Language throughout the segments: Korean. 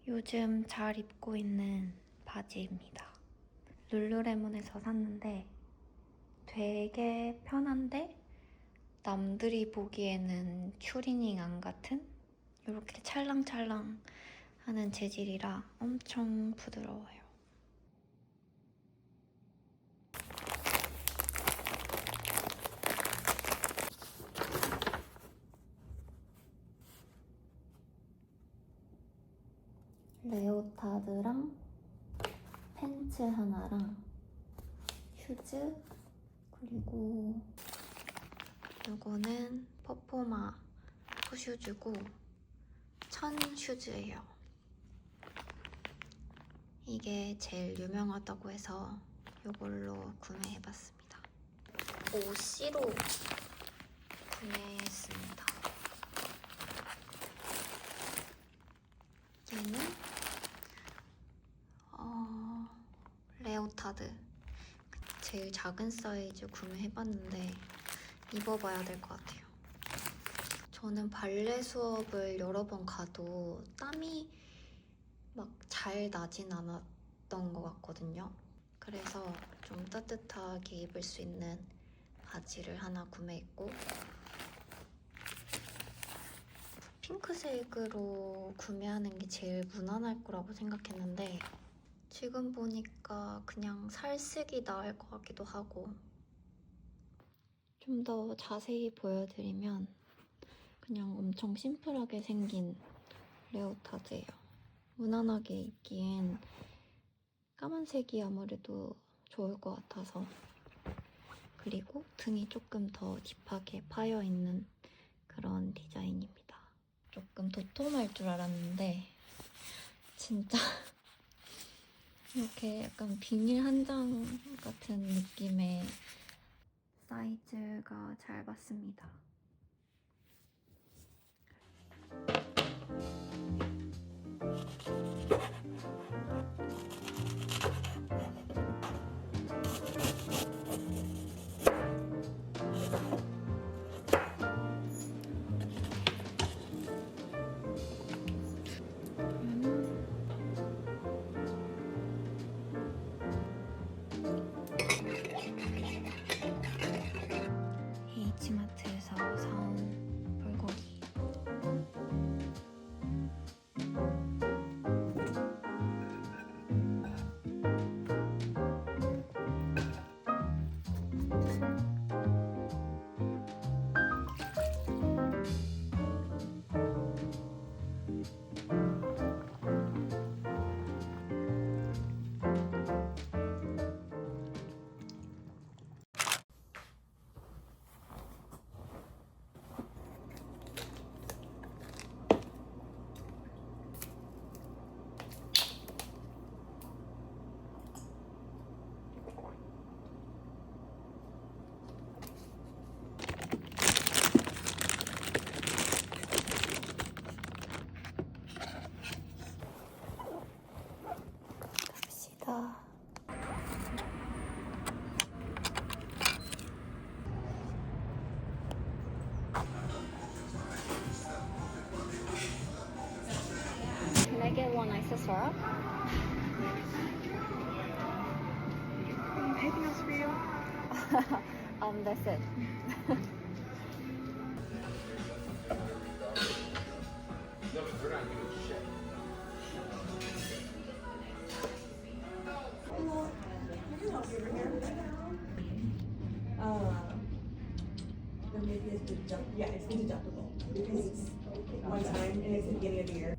요즘 잘 입고 있는 바지입니다. 룰루레몬에서 샀는데 되게 편한데 남들이 보기에는 추리닝 안 같은 이렇게 찰랑찰랑 하는 재질이라 엄청 부드러워요. 레오타드랑 팬츠 하나랑 슈즈, 그리고 이거는 퍼포마 푸슈즈고 천 슈즈예요. 이게 제일 유명하다고 해서 이걸로 구매해봤습니다. OC로 구매했습니다. 얘는 레오타드 제일 작은 사이즈 구매해봤는데 입어봐야 될 것 같아요. 저는 발레 수업을 여러 번 가도 땀이 막 잘 나진 않았던 것 같거든요. 그래서 좀 따뜻하게 입을 수 있는 바지를 하나 구매했고, 핑크색으로 구매하는 게 제일 무난할 거라고 생각했는데 지금 보니까 그냥 살색이 나을 것 같기도 하고. 좀 더 자세히 보여드리면 그냥 엄청 심플하게 생긴 레오타드예요. 무난하게 입기엔 까만색이 아무래도 좋을 것 같아서. 그리고 등이 조금 더 딥하게 파여있는 그런 디자인입니다. 조금 도톰할 줄 알았는데 진짜 이렇게 약간 비닐 한 장 같은 느낌의 사이즈가 잘 맞습니다. H마트에서 사온 불고기. 갑시다. Can I get one ice syrup? Anything else for you? That's it. Then maybe it's deductible. Yeah, it's deductible because it's one time and it's the beginning of the year.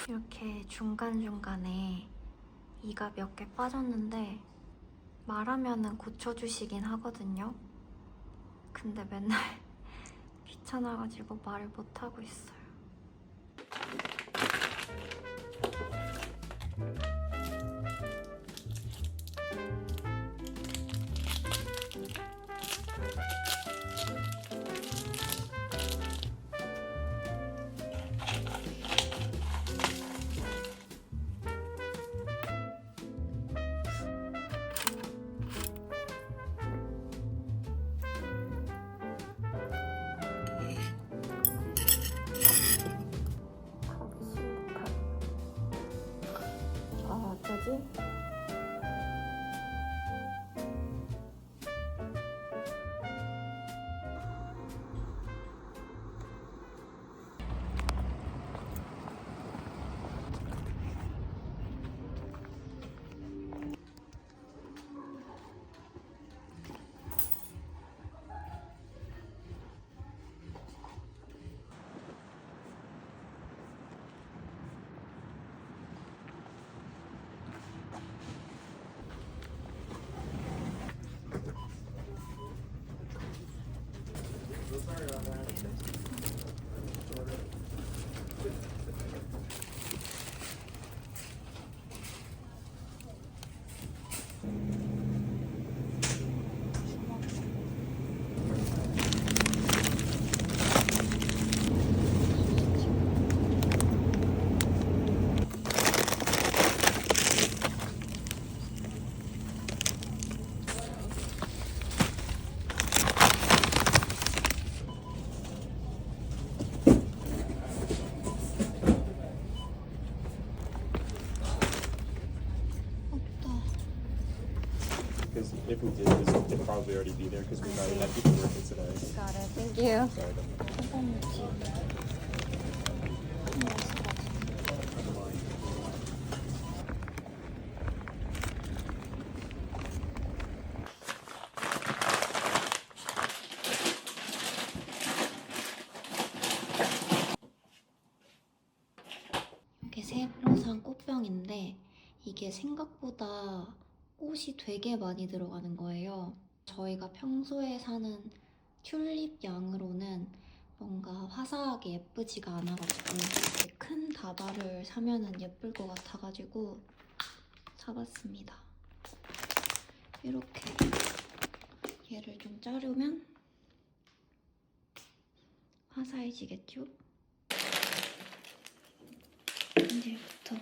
이렇게 중간중간에 이가 몇 개 빠졌는데 말하면은 고쳐주시긴 하거든요. 근데 맨날 귀찮아가지고 말을 못하고 있어요. Because if we did this, it'd probably already be there because we've already had people working today. Got it. Thank you. Sorry about that. 이게 새로 산 꽃병인데 이게 생각보다 꽃이 되게 많이 들어가는 거예요. 저희가 평소에 사는 튤립 양으로는 뭔가 화사하게 예쁘지가 않아가지고 이렇게 큰 다발을 사면은 예쁠 것 같아가지고 사봤습니다. 이렇게 얘를 좀 자르면 화사해지겠죠? 이제부터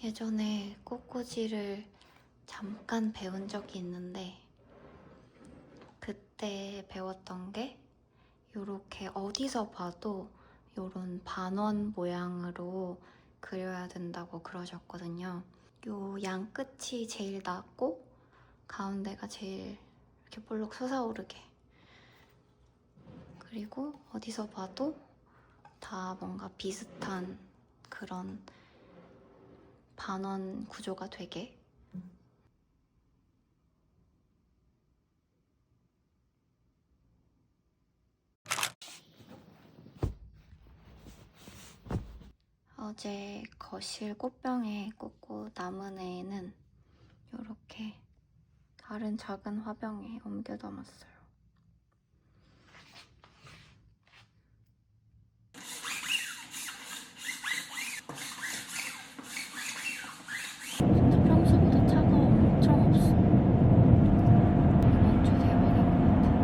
예전에 꽃꽂이를 잠깐 배운 적이 있는데 그때 배웠던 게 이렇게 어디서 봐도 이런 반원 모양으로 그려야 된다고 그러셨거든요. 요 양 끝이 제일 낮고 가운데가 제일 이렇게 볼록 솟아오르게, 그리고 어디서 봐도 다 뭔가 비슷한 그런 반원 구조가 되게. 어제 거실 꽃병에 꽂고 남은 애는 이렇게 다른 작은 화병에 옮겨 담았어요. 진짜 평소보다 차가 엄청 없어. 이번 주 대박인 것 같아.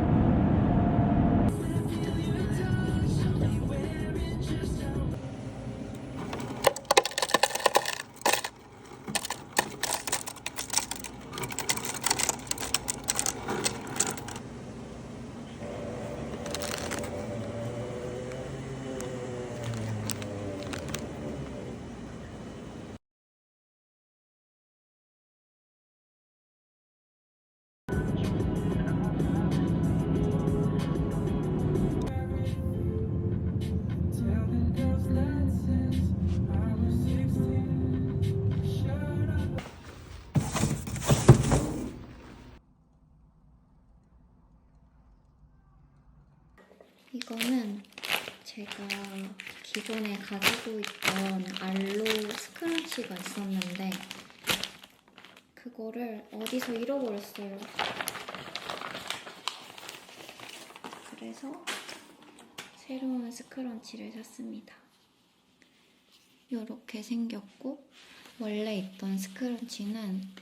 이거는 제가 기존에 가지고 있던 알로 스크런치가 있었는데 그거를 어디서 잃어버렸어요. 그래서 새로운 스크런치를 샀습니다. 이렇게 생겼고 원래 있던 스크런치는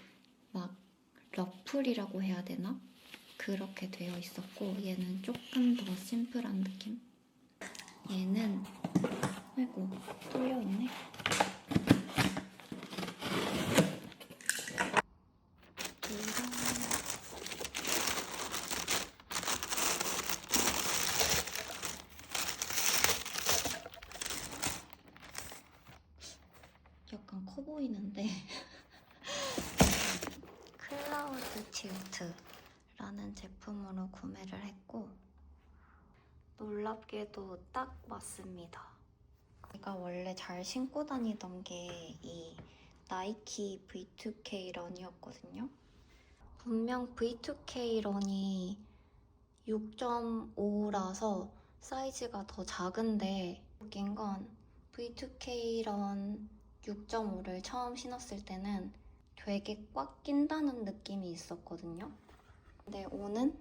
막 러플이라고 해야 되나? 그렇게 되어 있었고 얘는 조금 더 심플한 느낌? 얘는 아이고 뚫려있네. 약간 커 보이는데 클라우드 틸트라는 제품으로 구매를 했고 놀랍게도 딱 맞습니다. 제가 원래 잘 신고 다니던 게 이 나이키 V2K 런이었거든요. 분명 V2K 런이 6.5라서 사이즈가 더 작은데 웃긴 건 V2K 런 6.5를 처음 신었을 때는 되게 꽉 낀다는 느낌이 있었거든요. 네, 옷은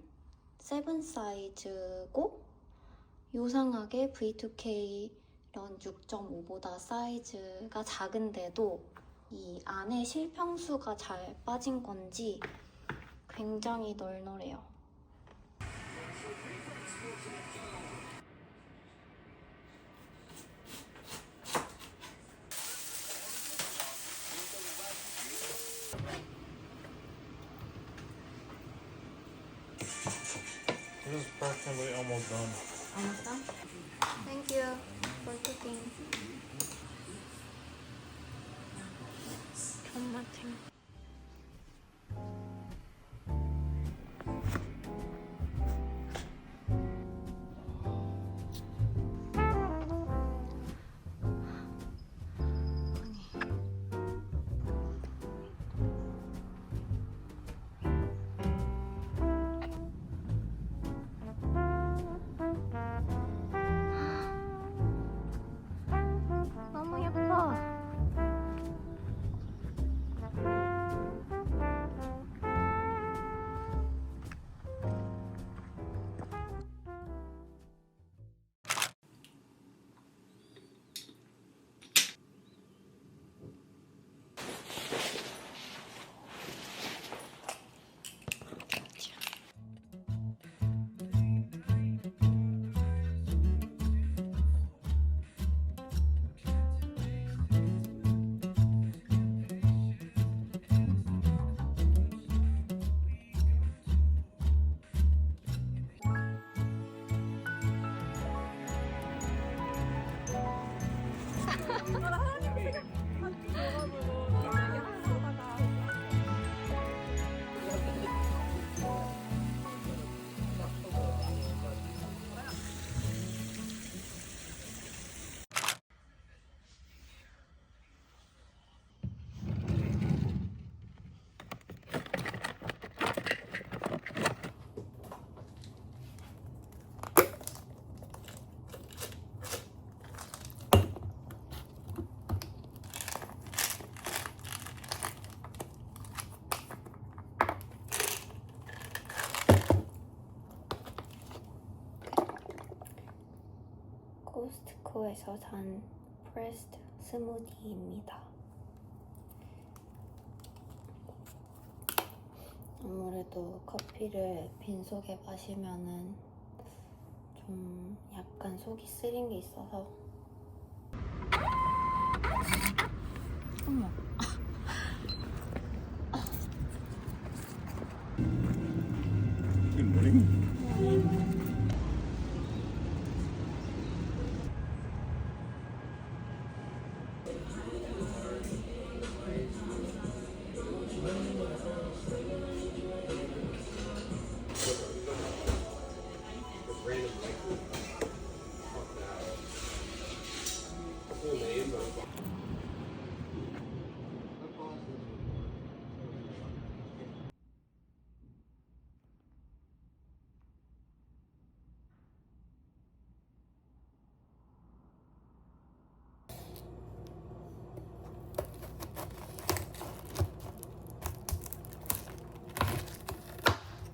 7 사이즈고 요상하게 V2K 런 6.5보다 사이즈가 작은데도 이 안에 실평수가 잘 빠진 건지 굉장히 널널해요. This is practically almost done. Almost done? Thank you for cooking. 존맛탱. 너무 예뻐. 코스트코에서 산 프레스드 스무디입니다. 아무래도 커피를 빈속에 마시면은 좀 약간 속이 쓰린 게 있어서. 어머. Good morning.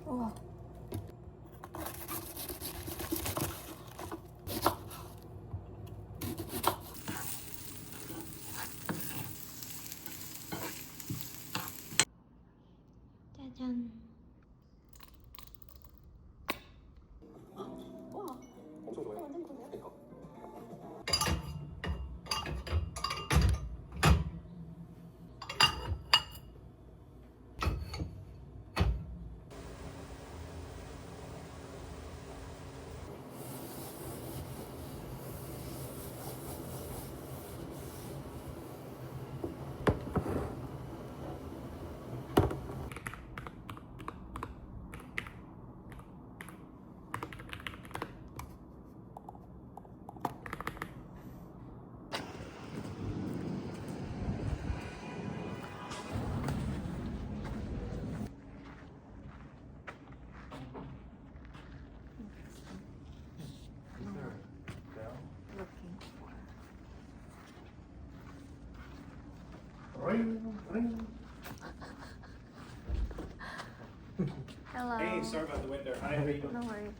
우와. 짜잔. 우와. 엄청 좋아해. 완전 커요. 그러니까. Hello. Hey, sorry about the window. Hi, how you doing? No worries.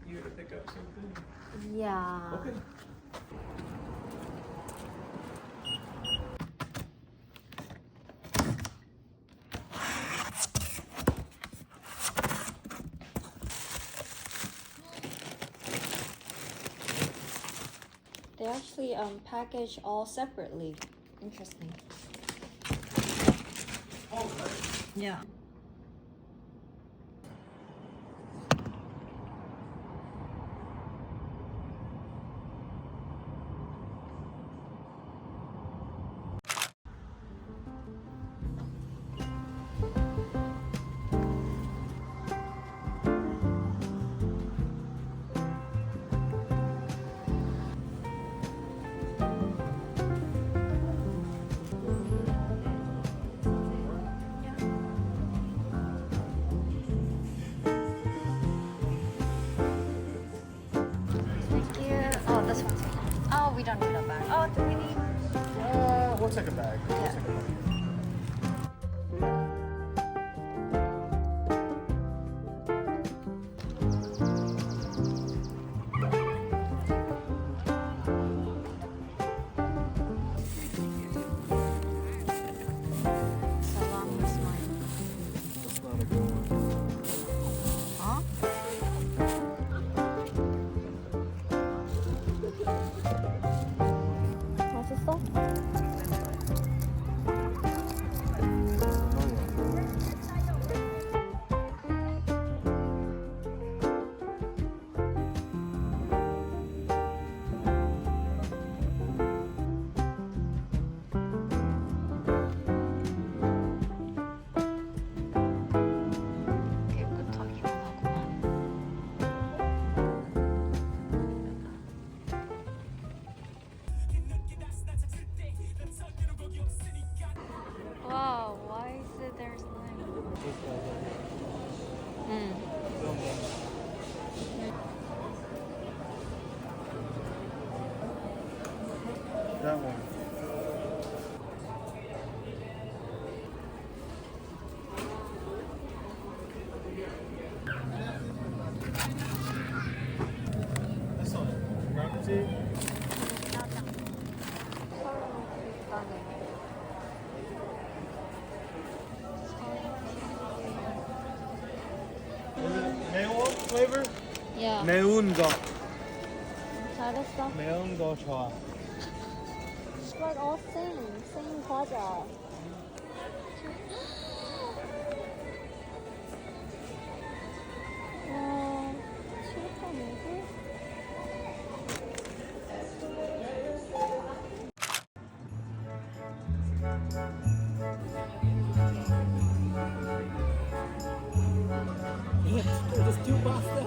You here to pick up something? Yeah. Okay. They actually package all separately. Interesting. Oh, nice. Yeah. Thank you. Oh, this one's fine. Oh, we don't need a bag. Oh, do we need? We'll take a bag. We'll Yeah. take a bag. Salam Ismail. That's not a good one. Huh? 맛있어? 깨끗하기만 하구만. Wow, why is it there slime? That one. This one. Green tea. 매운 flavor? 야, 매운 거. 잘했어. 매운 거 좋아. But all same 과자. 와, 싫다 뭐지? Just two pasta.